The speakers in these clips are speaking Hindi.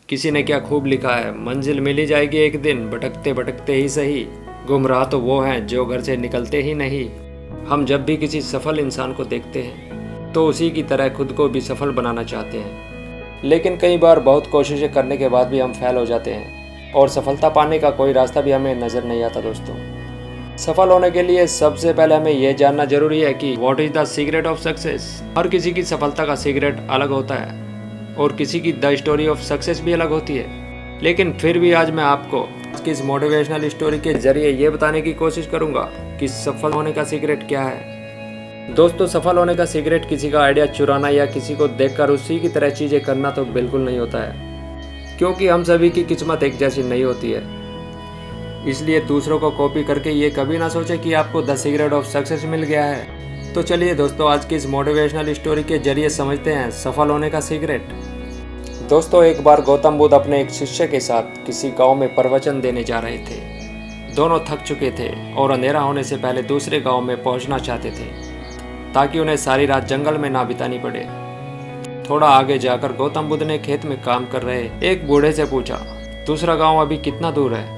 किसी ने क्या खूब लिखा है, मंजिल मिल ही जाएगी एक दिन, भटकते भटकते ही सही। गुमराह तो वो हैं जो घर से निकलते ही नहीं। हम जब भी किसी सफल इंसान को देखते हैं तो उसी की तरह खुद को भी सफल बनाना चाहते हैं, लेकिन कई बार बहुत कोशिशें करने के बाद भी हम फेल हो जाते हैं और सफलता पाने का कोई रास्ता भी हमें नज़र नहीं आता। दोस्तों, सफल होने के लिए सबसे पहले हमें यह जानना जरूरी है कि what is the secret of success. हर किसी की सफलता का सीक्रेट अलग होता है और किसी की द स्टोरी ऑफ सक्सेस भी अलग होती है। लेकिन फिर भी आज मैं आपको इस मोटिवेशनल स्टोरी के जरिए ये बताने की कोशिश करूंगा कि सफल होने का सीक्रेट क्या है। दोस्तों, सफल होने का सीक्रेट किसी का आइडिया चुराना या किसी को देखकर उसी की तरह चीज़ें करना तो बिल्कुल नहीं होता है, क्योंकि हम सभी की किस्मत एक जैसी नहीं होती है। इसलिए दूसरों को कॉपी करके ये कभी ना सोचे कि आपको द सीक्रेट ऑफ सक्सेस मिल गया है। तो चलिए दोस्तों, आज की इस मोटिवेशनल स्टोरी के जरिए समझते हैं सफल होने का सीक्रेट। दोस्तों, एक बार गौतम बुद्ध अपने एक शिष्य के साथ किसी गांव में प्रवचन देने जा रहे थे। दोनों थक चुके थे और अंधेरा होने से पहले दूसरे गांव में पहुंचना चाहते थे ताकि उन्हें सारी रात जंगल में ना बितानी पड़े। थोड़ा आगे जाकर गौतम बुद्ध ने खेत में काम कर रहे एक बूढ़े से पूछा, दूसरा गांव अभी कितना दूर है?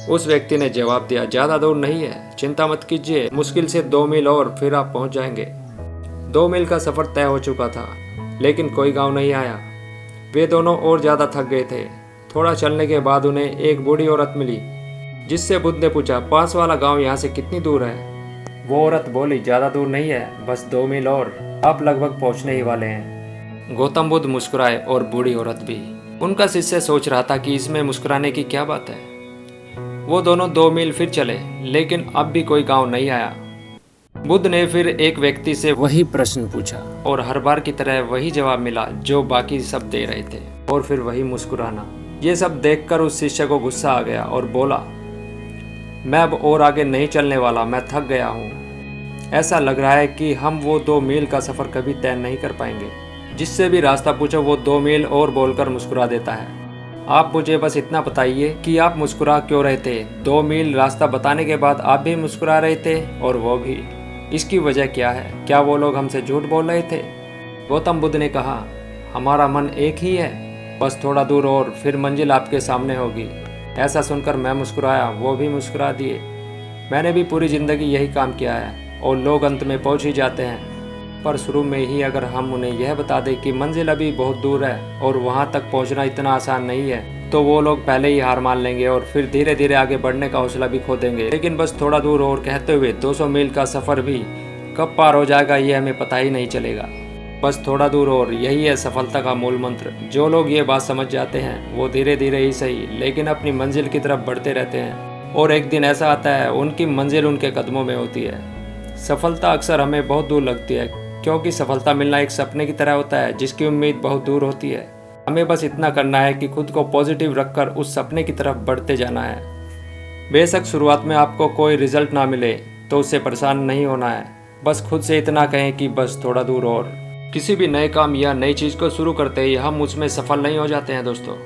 उस व्यक्ति ने जवाब दिया, ज़्यादा दूर नहीं है, चिंता मत कीजिए, मुश्किल से 2 मील और फिर आप पहुंच जाएंगे। 2 मील का सफ़र तय हो चुका था, लेकिन कोई गांव नहीं आया। वे दोनों और ज़्यादा थक गए थे। थोड़ा चलने के बाद उन्हें एक बूढ़ी औरत मिली, जिससे बुद्ध ने पूछा, पास वाला गांव यहाँ से कितनी दूर है? वो औरत बोली, ज़्यादा दूर नहीं है, बस 2 मील और, आप लगभग पहुँचने ही वाले हैं। गौतम बुद्ध मुस्कुराए और बूढ़ी औरत भी। उनका शिष्य सोच रहा था कि इसमें मुस्कुराने की क्या बात है। वो दोनों 2 मील फिर चले, लेकिन अब भी कोई गाँव नहीं आया। बुद्ध ने फिर एक व्यक्ति से वही प्रश्न पूछा और हर बार की तरह वही जवाब मिला जो बाकी सब दे रहे थे, और फिर वही मुस्कुराना। ये सब देखकर उस शिष्य को गुस्सा आ गया और बोला, मैं अब और आगे नहीं चलने वाला, मैं थक गया हूँ। ऐसा लग रहा है कि हम वो 2 मील का सफ़र कभी तय नहीं कर पाएंगे। जिससे भी रास्ता पूछो वो 2 मील और बोलकर मुस्कुरा देता है। आप मुझे बस इतना बताइए कि आप मुस्कुरा क्यों रहे थे? 2 मील रास्ता बताने के बाद आप भी मुस्कुरा रहे थे, और वो भी। इसकी वजह क्या है? क्या वो लोग हमसे झूठ बोल रहे थे? गौतम बुद्ध ने कहा, हमारा मन एक ही है, बस थोड़ा दूर और फिर मंजिल आपके सामने होगी। ऐसा सुनकर मैं मुस्कुराया, वो भी मुस्कुरा दिए। मैंने भी पूरी ज़िंदगी यही काम किया है और लोग अंत में पहुंच ही जाते हैं, पर शुरू में ही अगर हम उन्हें यह बता दें कि मंजिल अभी बहुत दूर है और वहां तक पहुंचना इतना आसान नहीं है, तो वो लोग पहले ही हार मान लेंगे और फिर धीरे धीरे आगे बढ़ने का हौसला भी खो देंगे। लेकिन बस थोड़ा दूर और कहते हुए 200 मील का सफ़र भी कब पार हो जाएगा ये हमें पता ही नहीं चलेगा। बस थोड़ा दूर और, यही है सफलता का मूल मंत्र। जो लोग ये बात समझ जाते हैं वो धीरे धीरे ही सही, लेकिन अपनी मंजिल की तरफ बढ़ते रहते हैं, और एक दिन ऐसा आता है उनकी मंजिल उनके कदमों में होती है। सफलता अक्सर हमें बहुत दूर लगती है, क्योंकि सफलता मिलना एक सपने की तरह होता है जिसकी उम्मीद बहुत दूर होती है। हमें बस इतना करना है कि खुद को पॉजिटिव रखकर उस सपने की तरफ बढ़ते जाना है। बेशक शुरुआत में आपको कोई रिजल्ट ना मिले तो उससे परेशान नहीं होना है। बस खुद से इतना कहें कि बस थोड़ा दूर और। किसी भी नए काम या नई चीज़ को शुरू करते ही हम उसमें सफल नहीं हो जाते हैं। दोस्तों,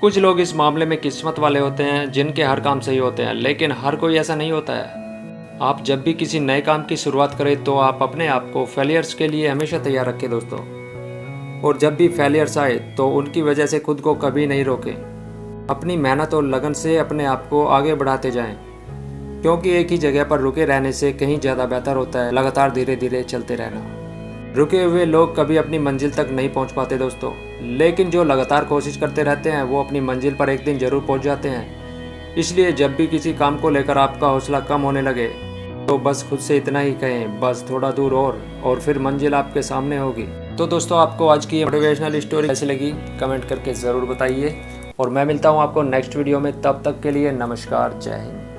कुछ लोग इस मामले में किस्मत वाले होते हैं जिनके हर काम सही होते हैं, लेकिन हर कोई ऐसा नहीं होता है। आप जब भी किसी नए काम की शुरुआत करें तो आप अपने आप को फेलियर्स के लिए हमेशा तैयार रखें दोस्तों, और जब भी फेलियर्स आए तो उनकी वजह से खुद को कभी नहीं रोकें। अपनी मेहनत और लगन से अपने आप को आगे बढ़ाते जाएं, क्योंकि एक ही जगह पर रुके रहने से कहीं ज़्यादा बेहतर होता है लगातार धीरे धीरे चलते रहना। रुके हुए लोग कभी अपनी मंजिल तक नहीं पहुंच पाते दोस्तों, लेकिन जो लगातार कोशिश करते रहते हैं वो अपनी मंजिल पर एक दिन जरूर पहुंच जाते हैं। इसलिए जब भी किसी काम को लेकर आपका हौसला कम होने लगे तो बस खुद से इतना ही कहें, बस थोड़ा दूर और फिर मंजिल आपके सामने होगी। तो दोस्तों, आपको आज की मोटिवेशनल स्टोरी कैसी लगी कमेंट करके ज़रूर बताइए, और मैं मिलता हूँ आपको नेक्स्ट वीडियो में। तब तक के लिए नमस्कार, जय हिंद।